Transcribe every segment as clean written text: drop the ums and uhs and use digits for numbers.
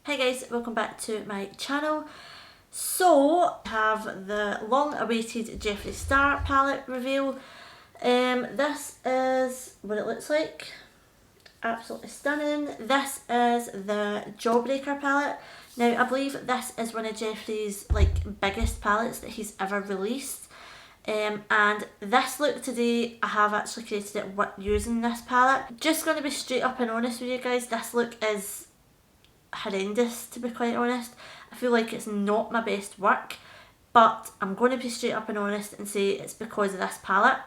Hey guys, welcome back to my channel. So, I have the long awaited Jeffree Star palette reveal. This is what it looks like. Absolutely stunning. This is the Jawbreaker palette. Now, I believe this is one of Jeffree's biggest palettes that he's ever released. And this look today, I have actually created it using this palette. Just going to be straight up and honest with you guys, this look is horrendous, to be quite honest. I feel like it's not my best work, but I'm going to be straight up and honest and say it's because of this palette,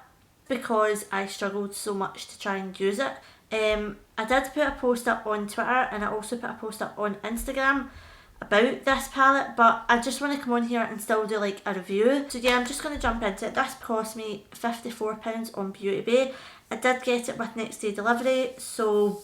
because I struggled so much to try and use it. I did put a post up on Twitter and I also put a post up on Instagram about this palette, but I just want to come on here and still do like a review. So yeah, I'm just going to jump into it. This cost me £54 on Beauty Bay. I did get it with next day delivery, so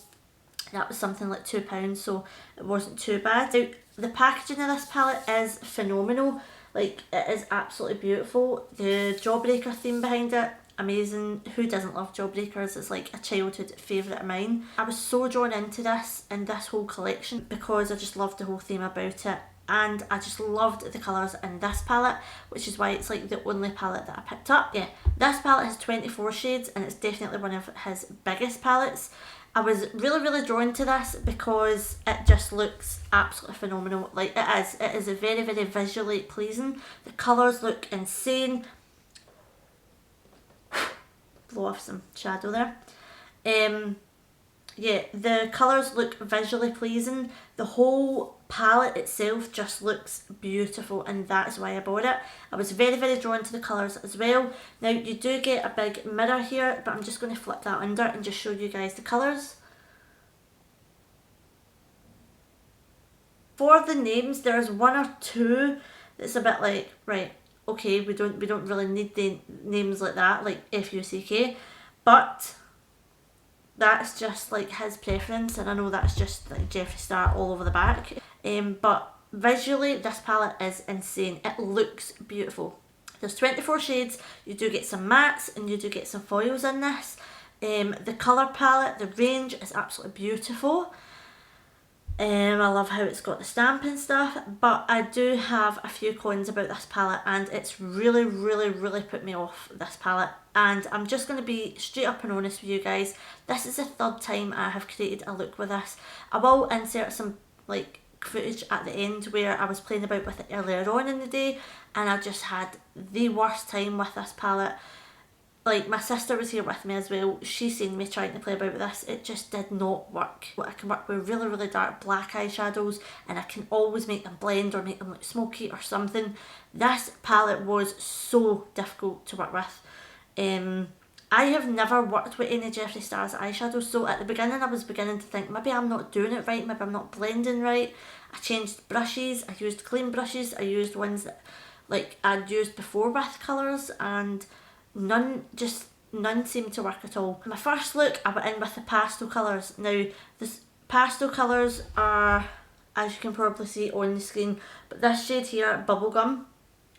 that was something like £2, so it wasn't too bad. Now, the packaging of this palette is phenomenal. Like, it is absolutely beautiful. The Jawbreaker theme behind it, amazing. Who doesn't love Jawbreakers? It's like a childhood favourite of mine. I was so drawn into this and this whole collection because I just loved the whole theme about it, and I just loved the colours in this palette, which is why it's like the only palette that I picked up. Yeah, this palette has 24 shades and it's definitely one of his biggest palettes. I was really drawn to this because it just looks absolutely phenomenal. Like, it is very visually pleasing. The colours look insane. Blow off some shadow there. Yeah, the colours look visually pleasing. The whole palette itself just looks beautiful, and that's why I bought it. I was very drawn to the colours as well. Now, you do get a big mirror here, but I'm just going to flip that under and just show you guys the colours. For the names, there's one or two that's a bit like, right, okay, we don't really need the names like that, like F-U-C-K, but that's just like his preference, and I know that's just like Jeffree Star all over the back. But visually, this palette is insane. It looks beautiful. There's 24 shades. You do get some mattes and you do get some foils in this. The colour palette, the range is absolutely beautiful. I love how it's got the stamp and stuff, but I do have a few cons about this palette, and it's really put me off, this palette. And I'm just going to be straight up and honest with you guys. This is the third time I have created a look with this. I will insert some like footage at the end where I was playing about with it earlier on in the day, and I just had the worst time with this palette. Like, my sister was here with me as well. She seen me trying to play about with this. It just did not work. I can work with really dark black eyeshadows, and I can always make them blend or make them look smoky or something. This palette was so difficult to work with. I have never worked with any Jeffree Star's eyeshadows, so at the beginning I was beginning to think maybe I'm not doing it right, maybe I'm not blending right. I changed brushes, I used clean brushes, I used ones that like I'd used before with colours, and none seemed to work at all. My first look, I went in with the pastel colours. Now, the pastel colours are, as you can probably see on the screen, but this shade here, Bubblegum,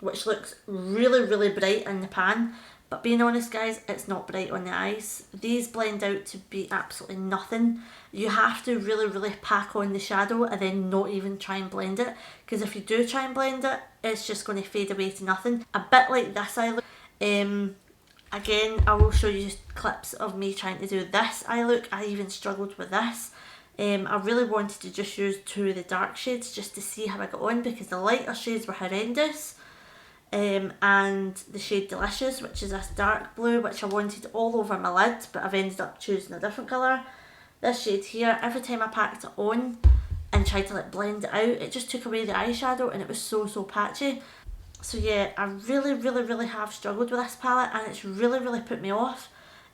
which looks really bright in the pan, but being honest guys, it's not bright on the eyes. These blend out to be absolutely nothing. You have to really pack on the shadow and then not even try and blend it, because if you do try and blend it, it's just going to fade away to nothing. A bit like this eye look. Again, I will show you clips of me trying to do this eye look. I even struggled with this. I really wanted to just use two of the dark shades just to see how I got on, because the lighter shades were horrendous. And the shade Delicious, which is this dark blue, which I wanted all over my lid, but I've ended up choosing a different colour. This shade here, every time I packed it on and tried to like blend it out, it just took away the eyeshadow and it was so patchy. So yeah, I really have struggled with this palette, and it's really put me off.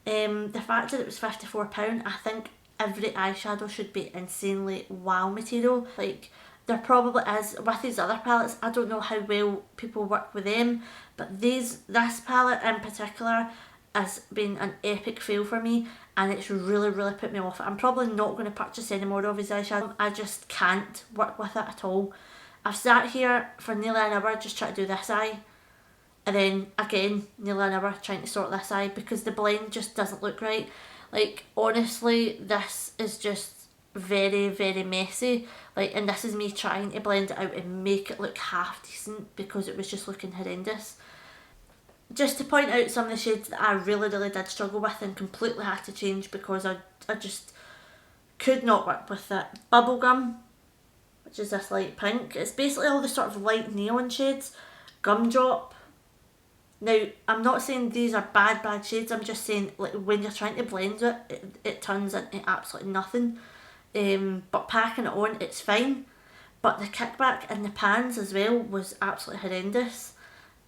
The fact that it was £54, I think every eyeshadow should be insanely wow material. Like, there probably is with these other palettes. I don't know how well people work with them, but this palette in particular has been an epic fail for me, and it's really put me off. I'm probably not going to purchase any more of his eyeshadow. I just can't work with it at all. I've sat here for nearly an hour just trying to do this eye, and then again nearly an hour trying to sort this eye because the blend just doesn't look right. Like, honestly, this is just very, very messy. Like, and this is me trying to blend it out and make it look half decent because it was just looking horrendous. Just to point out some of the shades that I really, really did struggle with and completely had to change because I just could not work with it. Bubblegum, which is this light pink. It's basically all the sort of light neon shades. Gumdrop. Now, I'm not saying these are bad shades, I'm just saying like when you're trying to blend it turns into absolutely nothing. But packing it on, it's fine. But the kickback in the pans as well was absolutely horrendous.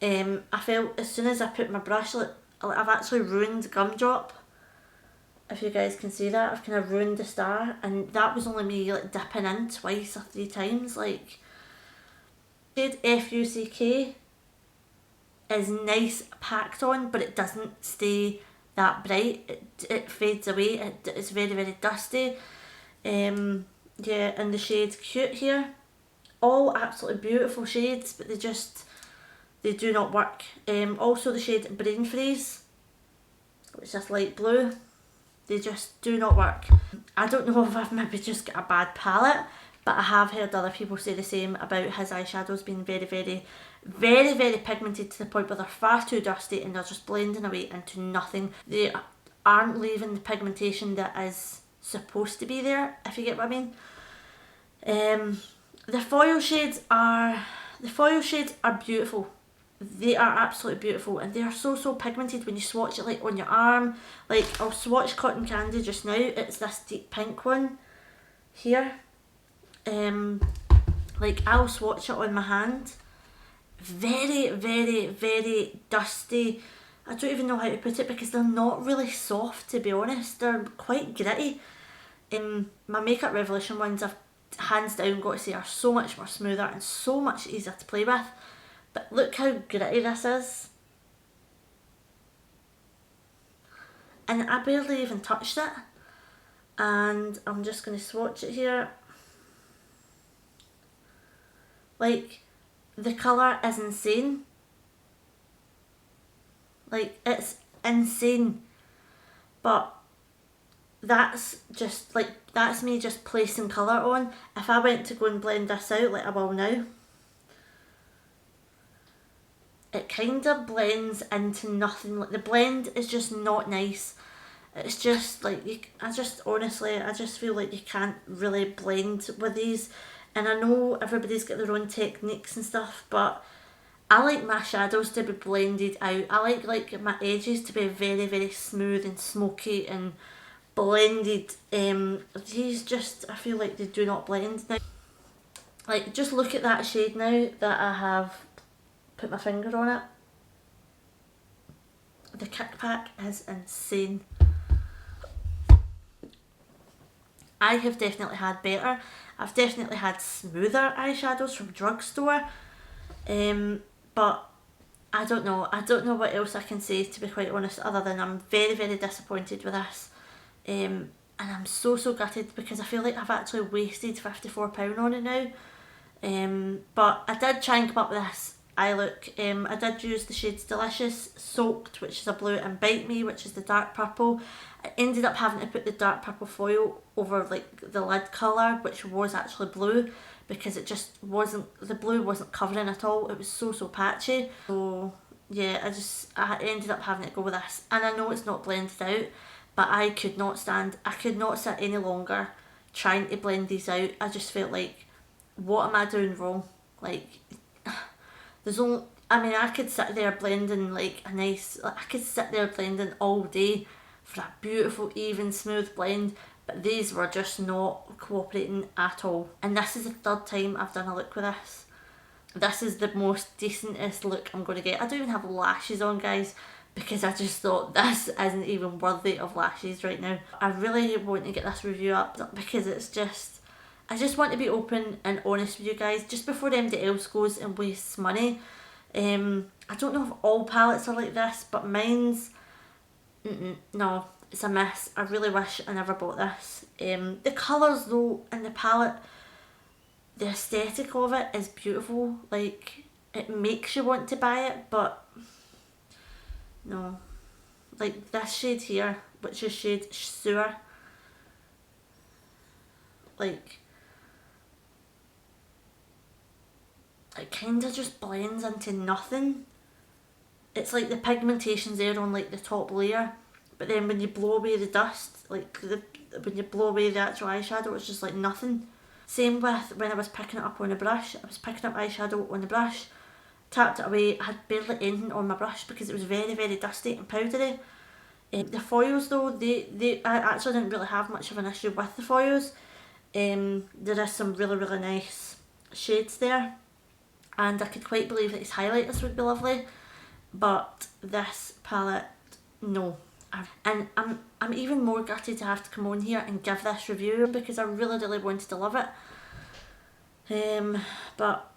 I felt as soon as I put my brush, like I've actually ruined Gumdrop. If you guys can see that, I've kind of ruined the star, and that was only me like dipping in twice or 3 times. Like, shade FUCK is nice packed on, but it doesn't stay that bright. It fades away. It's very, very dusty. Yeah, and the shade Cute here, all absolutely beautiful shades, but they do not work. Also the shade Brain Freeze, which is just light blue, they just do not work. I don't know if I've maybe just got a bad palette, but I have heard other people say the same about his eyeshadows being very, very, very, very pigmented to the point where they're far too dusty and they're just blending away into nothing. They aren't leaving the pigmentation that is supposed to be there, if you get what I mean. The foil shades are beautiful. They are absolutely beautiful, and they are so pigmented when you swatch it, like on your arm. Like, I'll swatch Cotton Candy just now. It's this deep pink one here. Like, I'll swatch it on my hand. Very, very, very dusty. I don't even know how to put it because they're not really soft, to be honest. They're quite gritty. My Makeup Revolution ones, I've hands down got to say, are so much more smoother and so much easier to play with. But look how gritty this is. And I barely even touched it. And I'm just going to swatch it here. Like, the colour is insane. Like, it's insane. But that's just, like, that's me just placing colour on. If I went to go and blend this out, like I will now, it kind of blends into nothing. Like, the blend is just not nice. It's just like, I just feel like you can't really blend with these. And I know everybody's got their own techniques and stuff, but I like my shadows to be blended out. I like my edges to be very, very smooth and smoky and blended. These just, I feel like they do not blend now. Like, just look at that shade now that I have put my finger on it. The kickback is insane. I have definitely had better. I've definitely had smoother eyeshadows from drugstore. But I don't know what else I can say, to be quite honest, other than I'm very, very disappointed with this. And I'm so gutted because I feel like I've actually wasted £54 on it now. But I did try and come up with this eye look. I did use the shades Delicious, Soaked, which is a blue, and Bite Me, which is the dark purple. I ended up having to put the dark purple foil over like the lid colour, which was actually blue, because it just wasn't, the blue wasn't covering at all. It was so patchy. So yeah, I ended up having to go with this. And I know it's not blended out, but I could not sit any longer trying to blend these out. I just felt like, what am I doing wrong? Like, there's only, I mean, I could sit there blending like a nice, I could sit there blending all day for a beautiful, even, smooth blend, but these were just not cooperating at all. And this is the 3rd time I've done a look with this. This is the most decentest look I'm going to get. I don't even have lashes on, guys, because I just thought this isn't even worthy of lashes right now. I really want to get this review up because it's just, I just want to be open and honest with you guys just before anybody else goes and wastes money. I don't know if all palettes are like this, but mine's, no, it's a miss. I really wish I never bought this. The colours though in the palette, the aesthetic of it is beautiful. Like, it makes you want to buy it, but no. Like this shade here, which is shade Sewer. like, it kind of just blends into nothing. It's like the pigmentation's there on like the top layer, but then when you blow away the dust, like when you blow away the actual eyeshadow, it's just like nothing. Same with when I was picking it up on the brush. I was picking up eyeshadow on the brush, tapped it away, I had barely anything on my brush because it was very, very dusty and powdery. The foils though, I actually didn't really have much of an issue with the foils. There is some really, really nice shades there, and I could quite believe that these highlighters would be lovely, but this palette, no. And I'm even more gutted to have to come on here and give this review because I really, really wanted to love it. But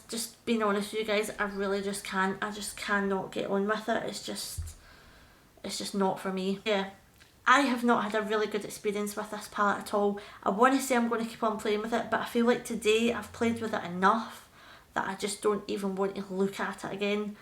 just being honest with you guys, I really just can't. I just cannot get on with it. It's just not for me. Yeah, I have not had a really good experience with this palette at all. I want to say I'm going to keep on playing with it, but I feel like today I've played with it enough that I just don't even want to look at it again.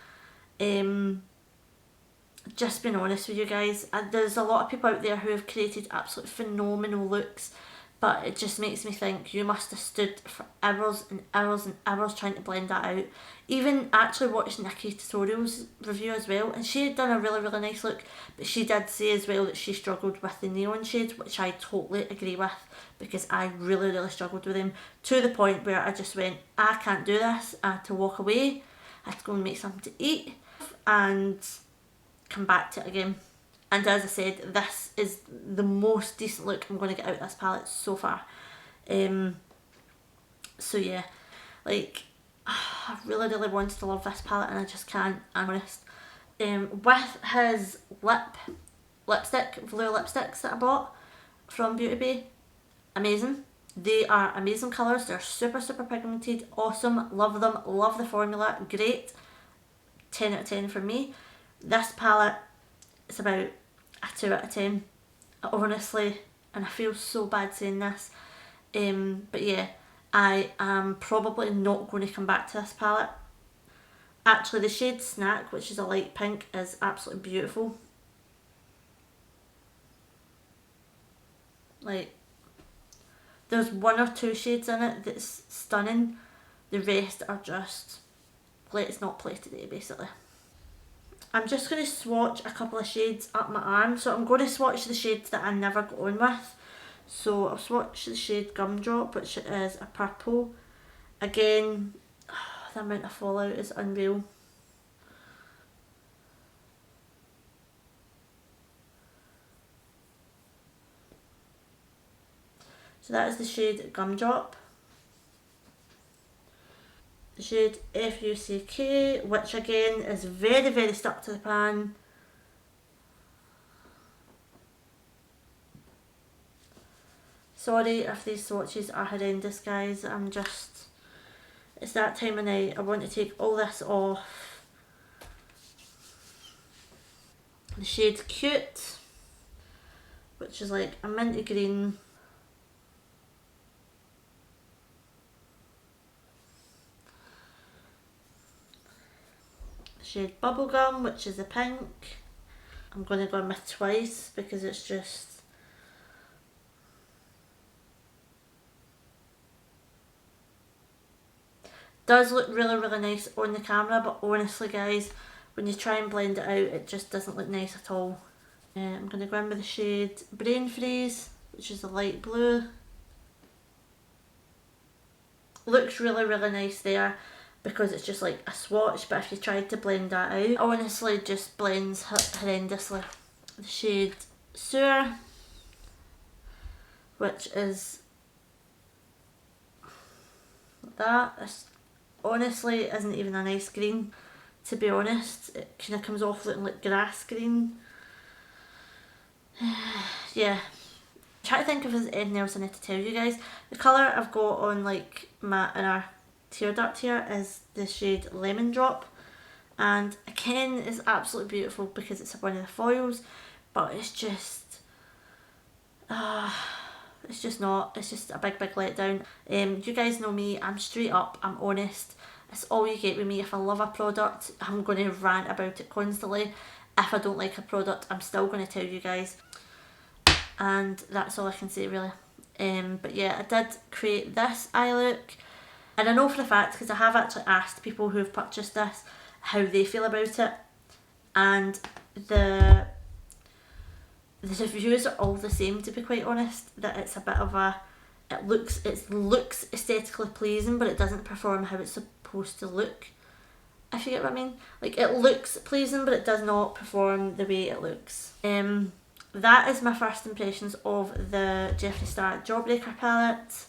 Just being honest with you guys, there's a lot of people out there who have created absolutely phenomenal looks, but it just makes me think you must have stood for hours and hours and hours trying to blend that out. Even actually watching Nikki's tutorials review as well, and she had done a really, really nice look, but she did say as well that she struggled with the neon shades, which I totally agree with, because I really, really struggled with them, to the point where I just went, I can't do this. I had to walk away, I had to go and make something to eat, and come back to it again. And as I said, this is the most decent look I'm going to get out of this palette so far. So yeah, like, I really, really wanted to love this palette and I just can't, I'm honest. With his lipstick, velour lipsticks that I bought from Beauty Bay, amazing. They are amazing colours, they're super, super pigmented, awesome, love them, love the formula, great. 10 out of 10 for me. This palette, it's about a 2 out of 10, honestly, and I feel so bad saying this, but yeah, I am probably not going to come back to this palette. Actually, the shade Snack, which is a light pink, is absolutely beautiful. Like, there's 1 or 2 shades in it that's stunning, the rest are just, let's not play today basically. I'm just going to swatch a couple of shades up my arm. So I'm going to swatch the shades that I never got on with. So I'll swatch the shade Gumdrop, which is a purple. Again, the amount of fallout is unreal. So that is the shade Gumdrop. The shade FUCK, which again is very, very stuck to the pan. Sorry if these swatches are horrendous, guys. It's that time of night. I want to take all this off. The shade Cute, which is like a minty green. Shade Bubblegum, which is a pink. I'm going to go in with twice because it's just, does look really, really nice on the camera, but honestly guys, when you try and blend it out, it just doesn't look nice at all. I'm going to go in with the shade Brain Freeze, which is a light blue. Looks really, really nice there, because it's just like a swatch, but if you tried to blend that out, it honestly just blends horrendously. The shade Sewer, which is that. This honestly isn't even a nice green, to be honest. It kind of comes off looking like grass green. Yeah. Try to think if there's anything else I need to tell you guys. The colour I've got on like my inner tear duct here is the shade Lemon Drop, and again it's absolutely beautiful because it's one of the foils, but it's just it's just not, it's just a big, big letdown. You guys know me, I'm straight up, I'm honest, it's all you get with me. If I love a product, I'm going to rant about it constantly. If I don't like a product, I'm still going to tell you guys, and that's all I can say really. But yeah, I did create this eye look, and I know for a fact, because I have actually asked people who have purchased this how they feel about it, and the reviews are all the same, to be quite honest, that it's a bit of a, it looks aesthetically pleasing, but it doesn't perform how it's supposed to look, if you get what I mean. Like, it looks pleasing, but it does not perform the way it looks. That is my first impressions of the Jeffree Star Jawbreaker palette.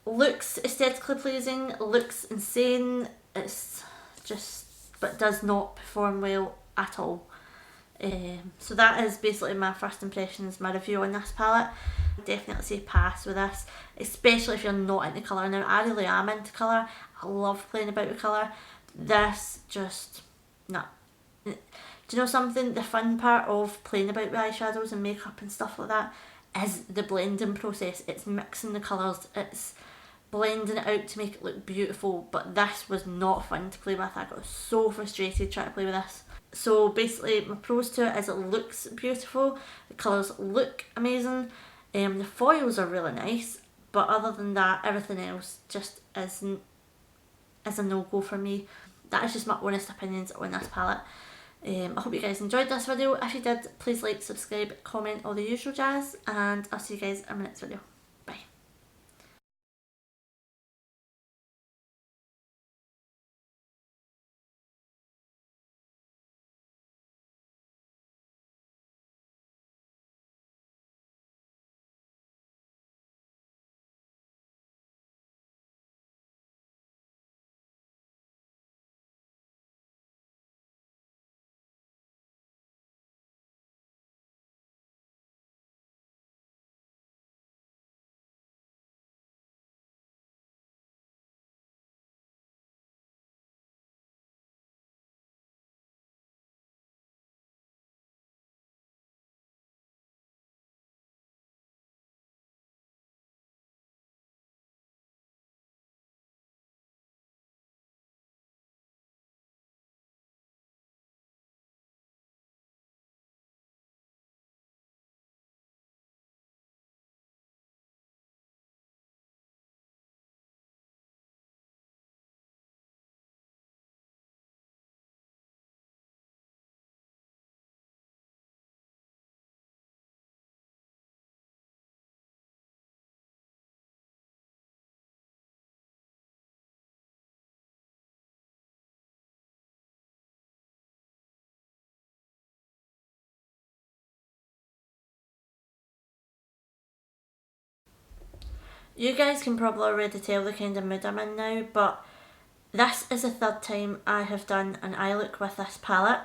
Looks aesthetically pleasing, looks insane, it's just, but does not perform well at all. So that is basically my first impressions, my review on this palette. I definitely say pass with this, especially if you're not into colour. Now, I really am into colour, I love playing about with colour. This just, nah. Do you know something? The fun part of playing about with eyeshadows and makeup and stuff like that is the blending process. It's mixing the colours, it's blending it out to make it look beautiful, but this was not fun to play with. I got so frustrated trying to play with this. So basically my pros to it is it looks beautiful, the colours look amazing, the foils are really nice, but other than that, everything else just is a no-go for me. That is just my honest opinions on this palette. I hope you guys enjoyed this video. If you did, please like, subscribe, comment, all the usual jazz, and I'll see you guys in my next video. Bye. You guys can probably already tell the kind of mood I'm in now, but this is the third time I have done an eye look with this palette.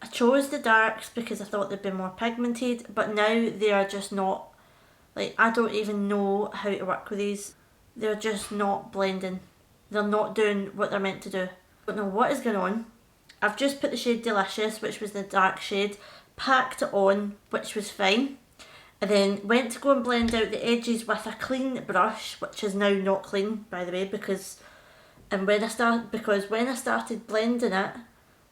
I chose the darks because I thought they'd be more pigmented, but now they are just not, like, I don't even know how to work with these. They're just not blending. They're not doing what they're meant to do. I don't know what is going on. I've just put the shade Delicious, which was the dark shade, packed it on, which was fine. And then went to go and blend out the edges with a clean brush, which is now not clean, by the way, because when I started blending it,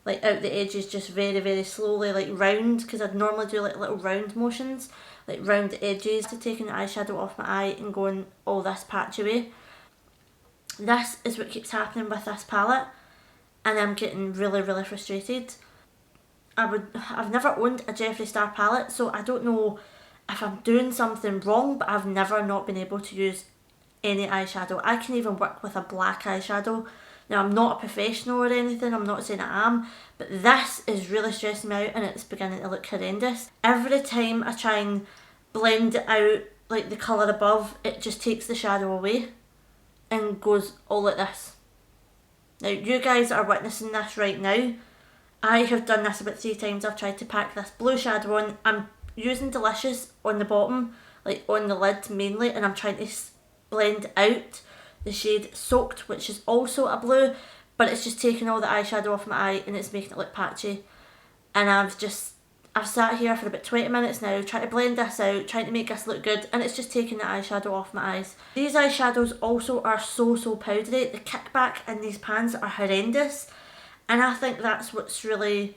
like out the edges just very, very slowly, like round, because I'd normally do like little round motions, like round the edges, to taking the eyeshadow off my eye and going all this patch away. This is what keeps happening with this palette, and I'm getting really, really frustrated. I've never owned a Jeffree Star palette, so I don't know if I'm doing something wrong, but I've never not been able to use any eyeshadow. I can even work with a black eyeshadow. Now, I'm not a professional or anything, I'm not saying I am, but this is really stressing me out and it's beginning to look horrendous. Every time I try and blend it out, like the colour above, it just takes the shadow away and goes all like this. Now, you guys are witnessing this right now. I have done this about 3 times. I've tried to pack this blue shadow on. I'm using Delicious on the bottom, like on the lid mainly, and I'm trying to blend out the shade Soaked, which is also a blue, but it's just taking all the eyeshadow off my eye and it's making it look patchy. And I've sat here for about 20 minutes now trying to blend this out, trying to make this look good, and it's just taking the eyeshadow off my eyes. These eyeshadows also are so powdery. The kickback in these pans are horrendous, and I think that's what the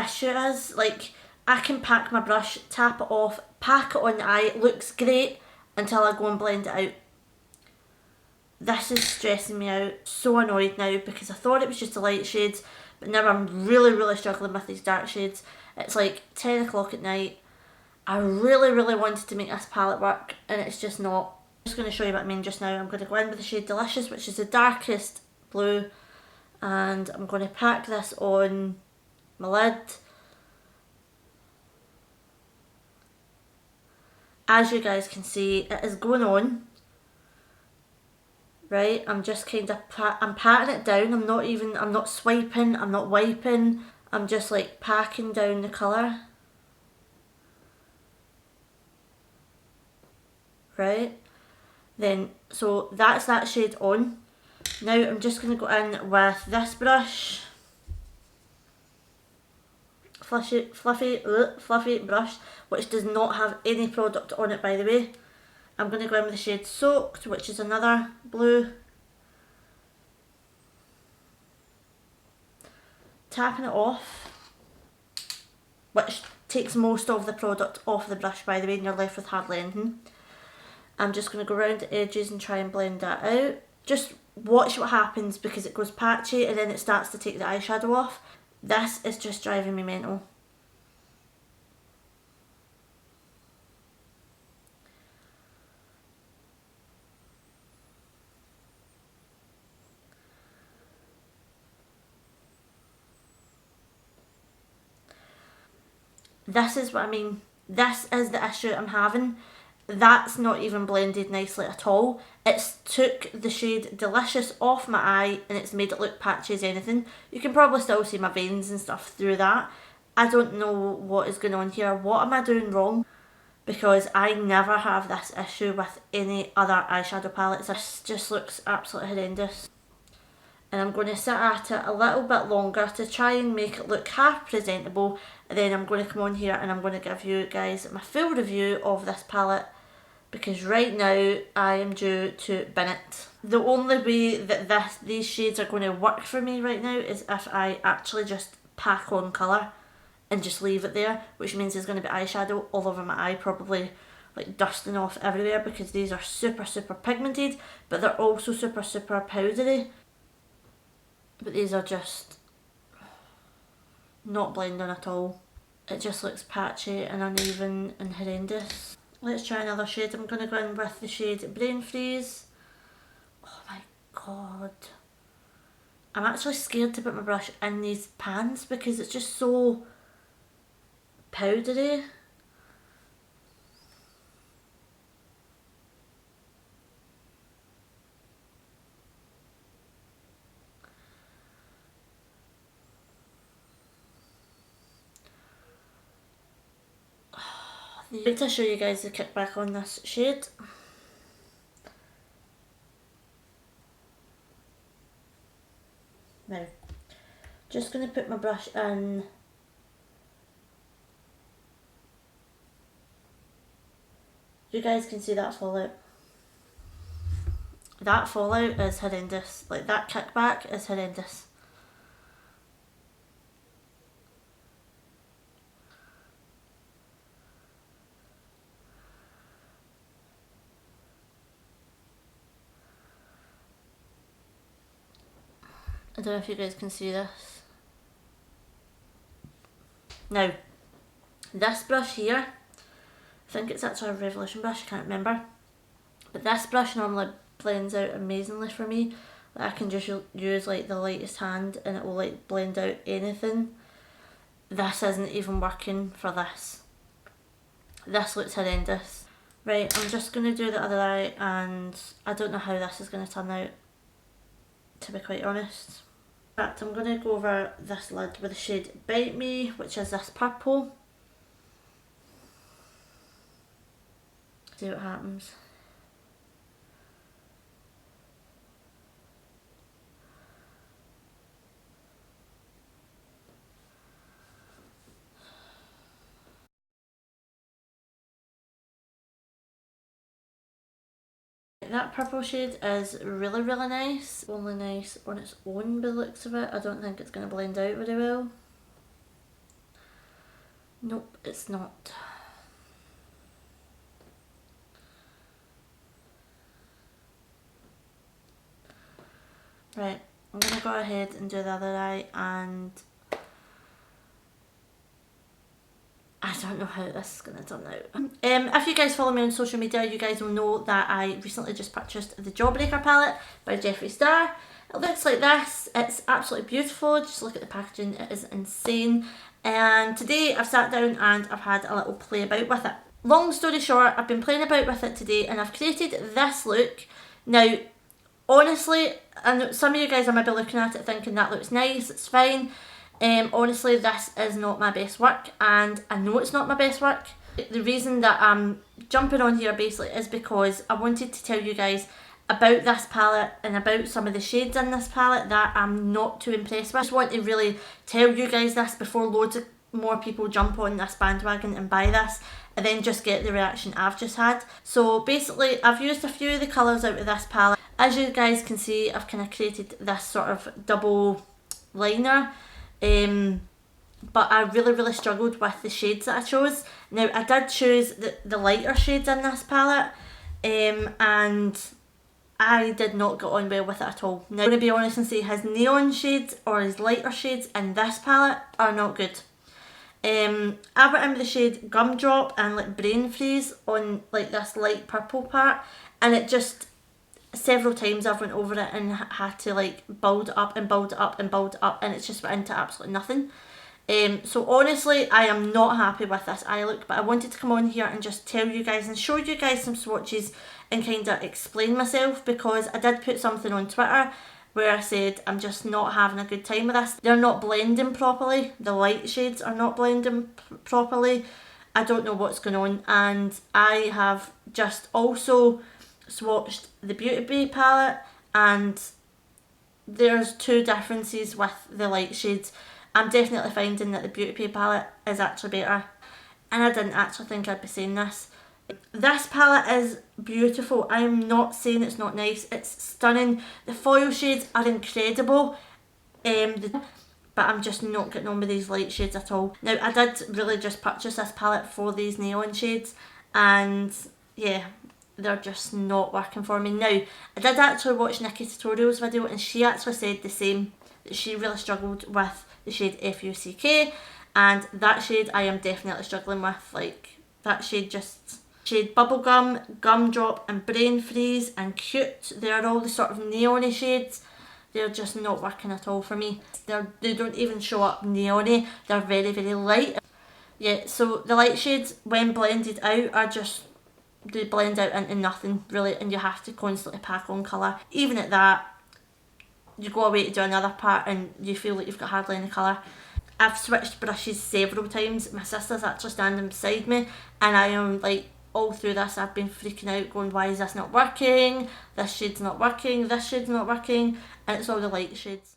issue is. Like, I can pack my brush, tap it off, pack it on the eye, it looks great until I go and blend it out. This is stressing me out. So annoyed now because I thought it was just the light shades, but now I'm really struggling with these dark shades. It's like 10 o'clock at night. I really wanted to make this palette work and it's just not. I'm just going to show you what I mean just now. I'm going to go in with the shade Delicious, which is the darkest blue, and I'm going to pack this on my lid. As you guys can see, it is going on. Right, I'm just kind of I'm patting it down. I'm not swiping, I'm not wiping. I'm just like packing down the colour. Right, then so that's that shade on. Now I'm just going to go in with this brush. Fluffy brush, which does not have any product on it, by the way. I'm going to go in with the shade Soaked, which is another blue. Tapping it off, which takes most of the product off the brush, by the way, and you're left with hardly anything. I'm just going to go around the edges and try and blend that out. Just watch what happens because it goes patchy and then it starts to take the eyeshadow off. This is just driving me mental. This is what I mean. This is the issue I'm having. That's not even blended nicely at all. It's took the shade Delicious off my eye and it's made it look patchy as anything. You can probably still see my veins and stuff through that. I don't know what is going on here. What am I doing wrong? Because I never have this issue with any other eyeshadow palettes. This just looks absolutely horrendous. And I'm going to sit at it a little bit longer to try and make it look half presentable, and then I'm going to come on here and I'm going to give you guys my full review of this palette, because right now I am due to bin it. The only way that these shades are going to work for me right now is if I actually just pack on colour and just leave it there, which means there's going to be eyeshadow all over my eye, probably like dusting off everywhere, because these are super pigmented, but they're also super powdery. But these are just not blending at all. It just looks patchy and uneven and horrendous. Let's try another shade. I'm going to go in with the shade Brain Freeze. Oh my god. I'm actually scared to put my brush in these pans because it's just so powdery. I need to show you guys the kickback on this shade. Now, just going to put my brush in. You guys can see that fallout. That fallout is horrendous. Like, that kickback is horrendous. I don't know if you guys can see this. Now, this brush here, I think it's actually a Revolution brush, I can't remember. But this brush normally blends out amazingly for me. Like, I can just use like the lightest hand and it will like blend out anything. This isn't even working for this. This looks horrendous. Right, I'm just going to do the other eye and I don't know how this is going to turn out, to be quite honest. In fact, I'm going to go over this lid with the shade Bite Me, which is this purple. See what happens. That purple shade is really nice. Only nice on its own by the looks of it. I don't think it's going to blend out very well. Nope, it's not. Right, I'm going to go ahead and do the other eye, and I don't know how this is going to turn out. If you guys follow me on social media, you guys will know that I recently just purchased the Jawbreaker palette by Jeffree. It looks like this. It's absolutely beautiful. Just look at the packaging. It is insane. And today I've sat down and I've had a little play about with it. Long story short, I've been playing about with it today and I've created this look. Now, honestly, I know some of you guys are maybe looking at it thinking that looks nice, it's fine. Honestly, this is not my best work, and I know it's not my best work. The reason that I'm jumping on here basically is because I wanted to tell you guys about this palette and about some of the shades in this palette that I'm not too impressed with. I just want to really tell you guys this before loads of more people jump on this bandwagon and buy this, and then just get the reaction I've just had. So basically, I've used a few of the colours out of this palette. As you guys can see, I've kind of created this sort of double liner. But I really struggled with the shades that I chose. Now, I did choose the lighter shades in this palette, and I did not get on well with it at all. Now, I'm going to be honest and say his neon shades or his lighter shades in this palette are not good. I went in with the shade Gumdrop and like Brain Freeze on like this light purple part, and it just, several times I've went over it and had to like build it up and build it up and build it up, and it's just went into absolutely nothing. So honestly, I am not happy with this eye look, but I wanted to come on here and just tell you guys and show you guys some swatches and kind of explain myself, because I did put something on Twitter where I said I'm just not having a good time with this. They're not blending properly. The light shades are not blending properly. I don't know what's going on, and I have just also swatched the Beauty Bay palette, and there's two differences with the light shades. I'm definitely finding that the Beauty Bay palette is actually better, and I didn't actually think I'd be saying this. This palette is beautiful. I'm not saying it's not nice. It's stunning. The foil shades are incredible, but I'm just not getting on with these light shades at all. Now, I did really just purchase this palette for these neon shades, and yeah, they're just not working for me. Now, I did actually watch Nikki Tutorial's video, and she actually said the same, that she really struggled with the shade Fuck, and that shade I am definitely struggling with. Like, that shade Bubblegum, Gumdrop and Brain Freeze and Cute, they're all the sort of neon-y shades. They're just not working at all for me. They don't even show up neon-y, they're very light. Yeah, so the light shades, when blended out, are just, they blend out into nothing really, and you have to constantly pack on colour. Even at that, you go away to do another part and you feel like you've got hardly any colour. I've switched brushes several times. My sister's actually standing beside me, and I am like, all through this I've been freaking out going, why is this not working? This shade's not working, this shade's not working, and it's all the light shades.